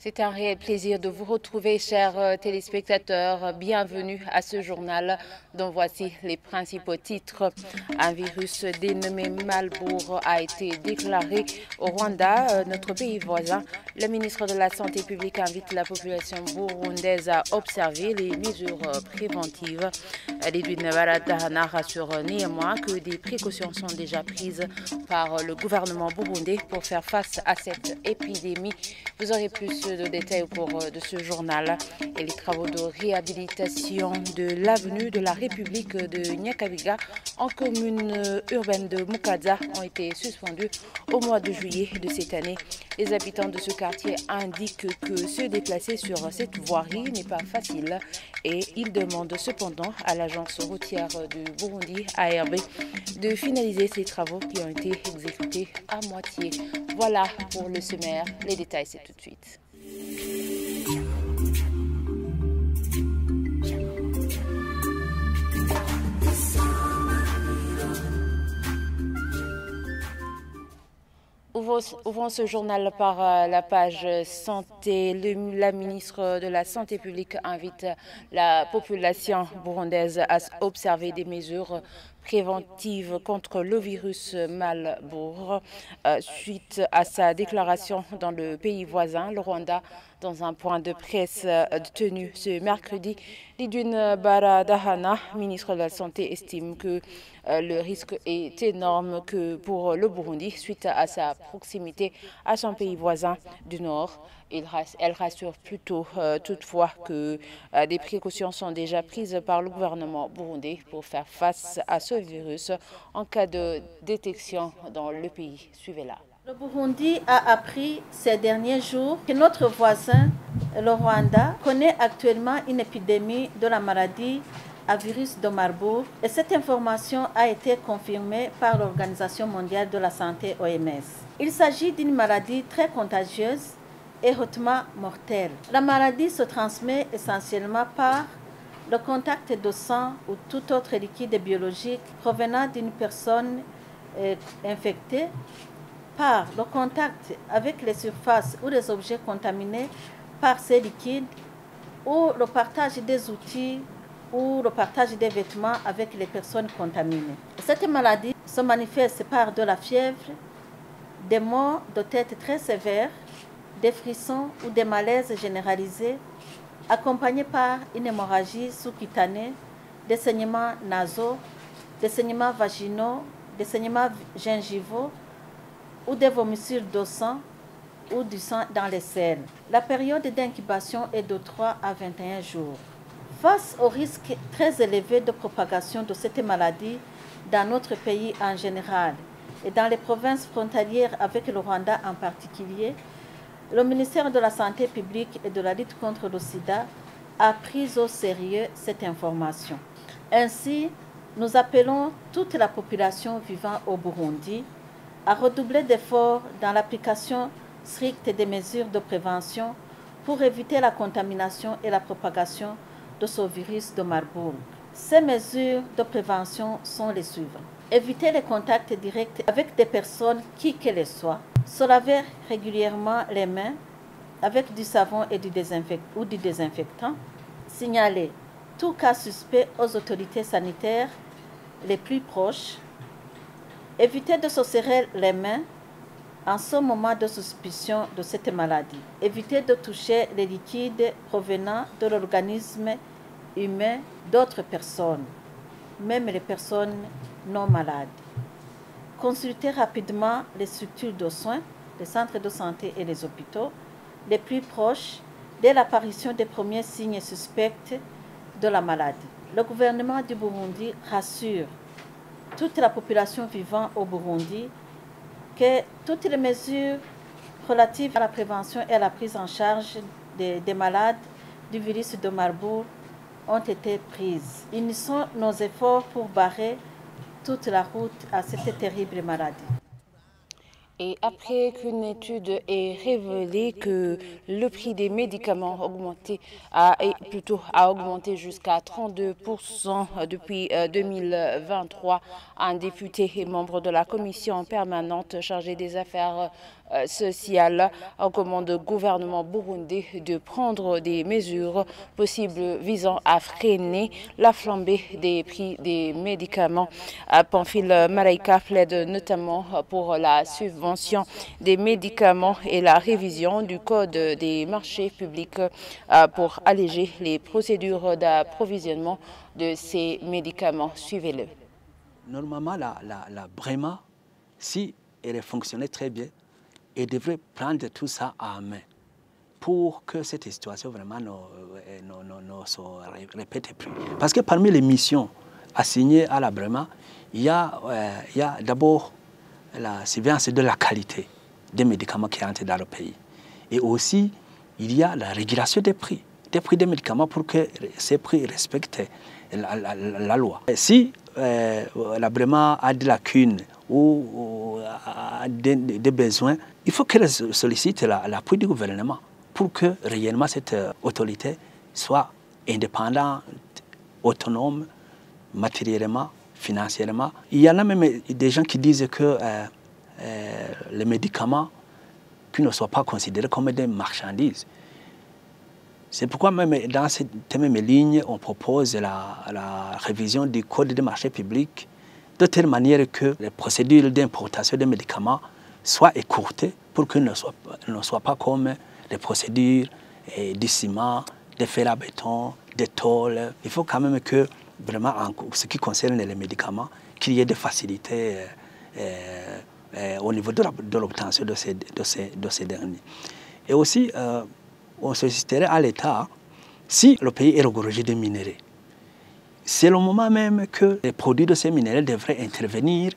C'est un réel plaisir de vous retrouver, chers téléspectateurs. Bienvenue à ce journal dont voici les principaux titres. Un virus dénommé Marburg a été déclaré au Rwanda, notre pays voisin. Le ministre de la Santé publique invite la population burundaise à observer les mesures préventives. Lidwin Baradahana rassure néanmoins que des précautions sont déjà prises par le gouvernement burundais pour faire face à cette épidémie. Vous aurez plus de détails au cours de ce journal. Et les travaux de réhabilitation de l'avenue de la République de Nyakabiga en commune urbaine de Mukaza ont été suspendus au mois de juillet de cette année. Les habitants de ce quartier indiquent que se déplacer sur cette voirie n'est pas facile et ils demandent cependant à l'agence routière du Burundi, ARB, de finaliser ces travaux qui ont été exécutés à moitié. Voilà pour le sommaire. Les détails, c'est tout de suite. Ouvrons ce journal par la page santé. La ministre de la Santé publique invite la population burundaise à observer des mesures préventive contre le virus Marburg suite à sa déclaration dans le pays voisin, le Rwanda. Dans un point de presse tenu ce mercredi, Lidwin Baradahana, ministre de la Santé, estime que le risque est énorme que pour le Burundi suite à sa proximité à son pays voisin du Nord. Elle rassure plutôt toutefois que des précautions sont déjà prises par le gouvernement burundais pour faire face à ce virus en cas de détection dans le pays. Suivez-la. Le Burundi a appris ces derniers jours que notre voisin, le Rwanda, connaît actuellement une épidémie de la maladie à virus de Marburg et cette information a été confirmée par l'Organisation mondiale de la santé OMS. Il s'agit d'une maladie très contagieuse et hautement mortelle. La maladie se transmet essentiellement par le contact de sang ou tout autre liquide biologique provenant d'une personne infectée, par le contact avec les surfaces ou les objets contaminés par ces liquides ou le partage des outils ou le partage des vêtements avec les personnes contaminées. Cette maladie se manifeste par de la fièvre, des maux de tête très sévères, des frissons ou des malaises généralisés, accompagnés par une hémorragie sous-cutanée, des saignements nasaux, des saignements vaginaux, des saignements gingivaux, ou des vomissures de sang ou du sang dans les selles. La période d'incubation est de 3 à 21 jours. Face au risque très élevé de propagation de cette maladie dans notre pays en général et dans les provinces frontalières avec le Rwanda en particulier, le ministère de la Santé publique et de la lutte contre le sida a pris au sérieux cette information. Ainsi, nous appelons toute la population vivant au Burundi à redoubler d'efforts dans l'application stricte des mesures de prévention pour éviter la contamination et la propagation de ce virus de Marburg. Ces mesures de prévention sont les suivantes. Éviter les contacts directs avec des personnes qui que les soient. Se laver régulièrement les mains avec du savon et du désinfectant. Signaler tout cas suspect aux autorités sanitaires les plus proches. Éviter de se serrer les mains en ce moment de suspicion de cette maladie. Éviter de toucher les liquides provenant de l'organisme humain d'autres personnes, même les personnes non malades. Consulter rapidement les structures de soins, les centres de santé et les hôpitaux les plus proches dès l'apparition des premiers signes suspects de la maladie. Le gouvernement du Burundi rassure toute la population vivant au Burundi que toutes les mesures relatives à la prévention et à la prise en charge des malades du virus de Marburg ont été prises. Unissons nos efforts pour barrer toute la route à cette terrible maladie. Et après qu'une étude ait révélé que le prix des médicaments a augmenté jusqu'à 32% depuis 2023, un député et membre de la commission permanente chargée des affaires sociales recommande au gouvernement burundais de prendre des mesures possibles visant à freiner la flambée des prix des médicaments. Pamphile Malaika plaide notamment pour la subvention des médicaments et la révision du code des marchés publics pour alléger les procédures d'approvisionnement de ces médicaments. Suivez-le. Normalement, la Brema, si elle fonctionnait très bien, elle devrait prendre tout ça en main pour que cette situation vraiment ne se répète plus. Parce que parmi les missions assignées à la Brema, il y a d'abord la surveillance de la qualité des médicaments qui entrent dans le pays. Et aussi, il y a la régulation des prix des médicaments pour que ces prix respectent la loi. Et si la Brema a des lacunes ou a des besoins, il faut qu'elle sollicite l'appui du gouvernement pour que réellement cette autorité soit indépendante, autonome, matériellement, financièrement. Il y en a même des gens qui disent que les médicaments ne soient pas considérés comme des marchandises. C'est pourquoi même dans cette même ligne, on propose la révision du Code des marchés publics de telle manière que les procédures d'importation des médicaments soient écourtées pour qu'elles ne soient pas comme les procédures du ciment, des fers à béton, des tôles. Il faut quand même que, vraiment, en ce qui concerne les médicaments, qu'il y ait des facilités au niveau de l'obtention de ces derniers. Et aussi, on solliciterait à l'État, si le pays est regorgé de minéraux, c'est le moment même que les produits de ces minéraux devraient intervenir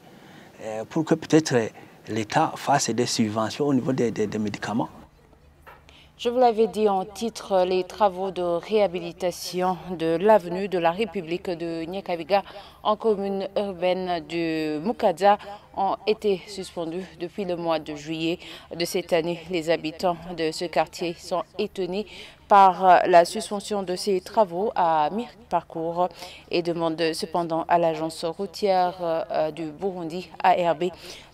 pour que peut-être l'État fasse des subventions au niveau des médicaments. Je vous l'avais dit en titre, les travaux de réhabilitation de l'avenue de la République de Nyakabiga en commune urbaine de Mukaza ont été suspendus depuis le mois de juillet de cette année. Les habitants de ce quartier sont étonnés par la suspension de ces travaux à mi-parcours et demandent cependant à l'agence routière du Burundi, ARB,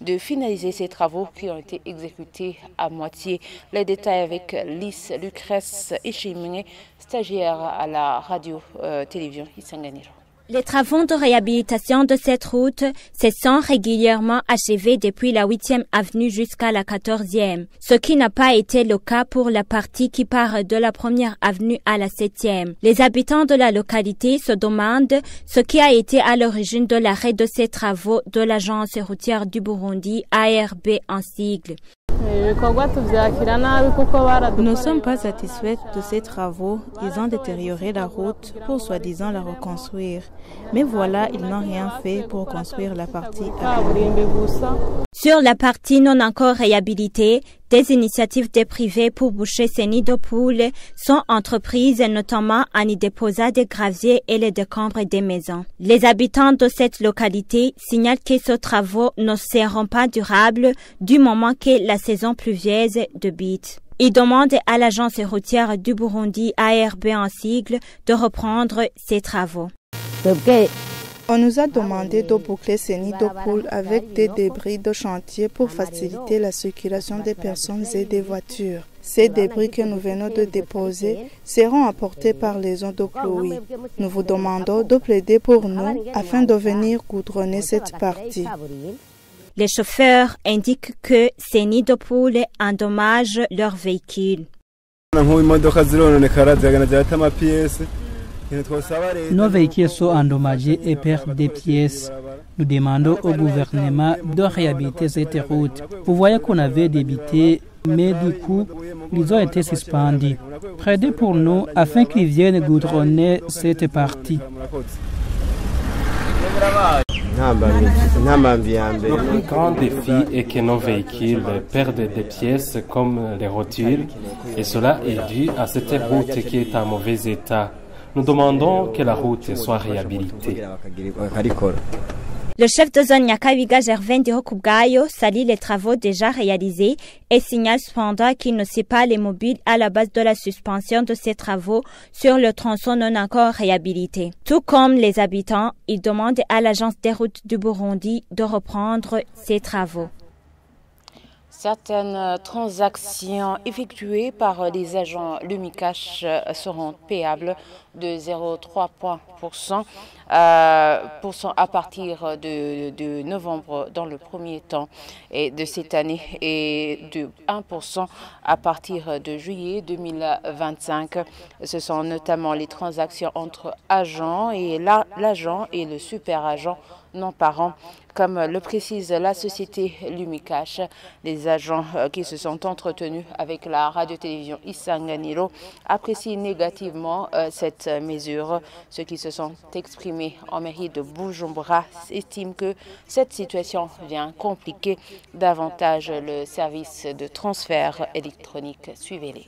de finaliser ces travaux qui ont été exécutés à moitié. Les détails avec Lys Lucrèce Ishimine, stagiaire à la radio-télévision Isanganiro. Les travaux de réhabilitation de cette route se sont régulièrement achevés depuis la 8e avenue jusqu'à la 14e, ce qui n'a pas été le cas pour la partie qui part de la 1re avenue à la 7e. Les habitants de la localité se demandent ce qui a été à l'origine de l'arrêt de ces travaux de l'agence routière du Burundi, ARB en sigle. Nous ne sommes pas satisfaits de ces travaux. Ils ont détérioré la route pour soi-disant la reconstruire. Mais voilà, ils n'ont rien fait pour construire la partie après. Sur la partie non encore réhabilitée, des initiatives des privés pour boucher ces nids de poules sont entreprises, notamment en y déposant des graviers et les décombres des maisons. Les habitants de cette localité signalent que ces travaux ne seront pas durables du moment que la saison pluvieuse débute. Ils demandent à l'agence routière du Burundi, ARB en sigle, de reprendre ces travaux. On nous a demandé de boucler ces nids de poules avec des débris de chantier pour faciliter la circulation des personnes et des voitures. Ces débris que nous venons de déposer seront apportés par les eaux de Chloé. Nous vous demandons de plaider pour nous afin de venir goudronner cette partie. Les chauffeurs indiquent que ces nids de poules endommagent leurs véhicules. Nos véhicules sont endommagés et perdent des pièces. Nous demandons au gouvernement de réhabiliter cette route. Vous voyez qu'on avait débuté, mais du coup, ils ont été suspendus. Prêtez pour nous afin qu'ils viennent goudronner cette partie. Le plus grand défi est que nos véhicules perdent des pièces comme les rotules, et cela est dû à cette route qui est en mauvais état. Nous demandons que la route soit réhabilitée. Le chef de zone Nyakabiga Gervin Dirokubgayo salue les travaux déjà réalisés et signale cependant qu'il ne sait pas les mobiles à la base de la suspension de ces travaux sur le tronçon non encore réhabilité. Tout comme les habitants, il demande à l'agence des routes du Burundi de reprendre ces travaux. Certaines transactions effectuées par les agents Lumicash seront payables de 0,3% à partir de novembre dans le premier temps et de cette année et de 1% à partir de juillet 2025. Ce sont notamment les transactions entre agents et l'agent et le super-agent non parents. Comme le précise la société Lumicash, les agents qui se sont entretenus avec la radio-télévision Isanganiro apprécient négativement cette mesure. Ceux qui se sont exprimés en mairie de Bujumbura estiment que cette situation vient compliquer davantage le service de transfert électronique. Suivez-les.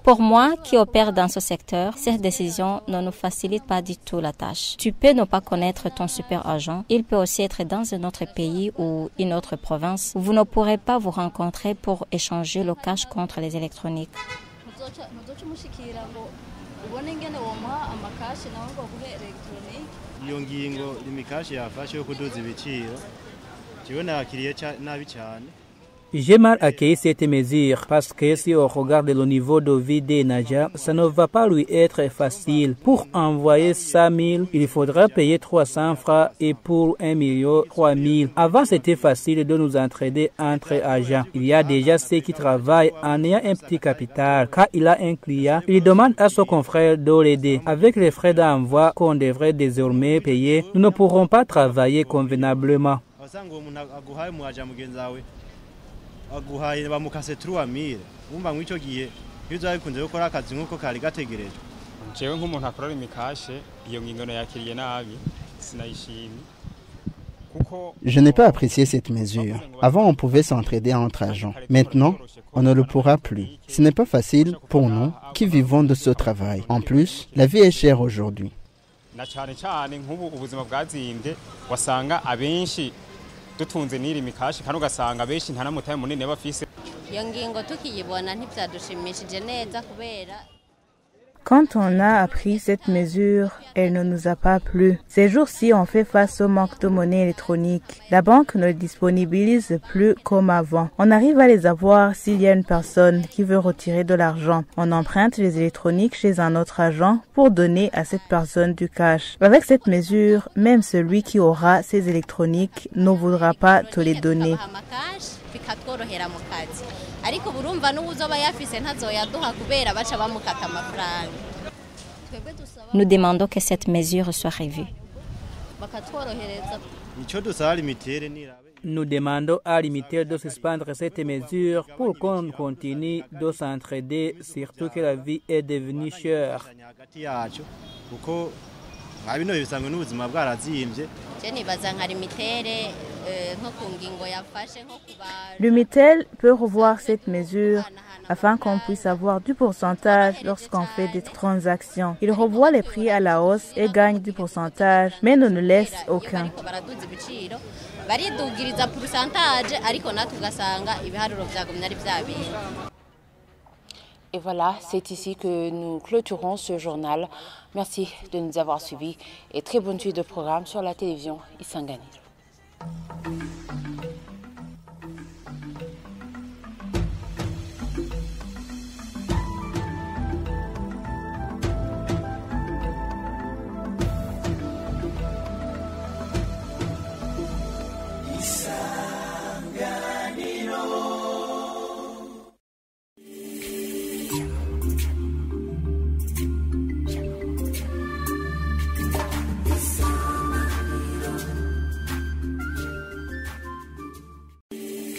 Pour moi, qui opère dans ce secteur, cette décision ne nous facilite pas du tout la tâche. Tu peux ne pas connaître ton super agent. Il peut aussi être dans un autre pays ou une autre province. Vous ne pourrez pas vous rencontrer pour échanger le cash contre les électroniques. J'ai mal accueilli cette mesure parce que si on regarde le niveau de vie des Naja, ça ne va pas lui être facile. Pour envoyer 5 000, il faudra payer 300 francs et pour 1 million, 3 000. Avant, c'était facile de nous entraider entre agents. Il y a déjà ceux qui travaillent en ayant un petit capital. Quand il a un client, il demande à son confrère de l'aider. Avec les frais d'envoi qu'on devrait désormais payer, nous ne pourrons pas travailler convenablement. aguhaye bamukase 3000 umva ngwico gihe bizo bikunze gukora akazi nkuko kari gategereje jewe nk'umuntu akorera imikashe iyo ngingo yakiriye nabi sinayishimye. Je n'ai pas apprécié cette mesure. Avant, on pouvait s'entraider entre agents. Maintenant, on ne le pourra plus. Ce n'est pas facile pour nous qui vivons de ce travail. En plus, la vie est chère aujourd'hui. dutunze n'iri mikashi kandi ugasanga benshi nta namutaye munini bafise. Iyo ngingo tukiyibona ntibyadushimishije neza kubera. Quand on a appris cette mesure, elle ne nous a pas plu. Ces jours-ci, on fait face au manque de monnaie électronique. La banque ne disponibilise plus comme avant. On arrive à les avoir s'il y a une personne qui veut retirer de l'argent. On emprunte les électroniques chez un autre agent pour donner à cette personne du cash. Avec cette mesure, même celui qui aura ces électroniques ne voudra pas te les donner. Nous demandons que cette mesure soit revue. Nous demandons à l'imiter de suspendre cette mesure pour qu'on continue de s'entraider, surtout que la vie est devenue chère. L'Umitel peut revoir cette mesure afin qu'on puisse avoir du pourcentage lorsqu'on fait des transactions. Il revoit les prix à la hausse et gagne du pourcentage, mais ne nous laisse aucun. Et voilà, c'est ici que nous clôturons ce journal. Merci de nous avoir suivis et très bonne suite de programme sur la télévision Isanganiro.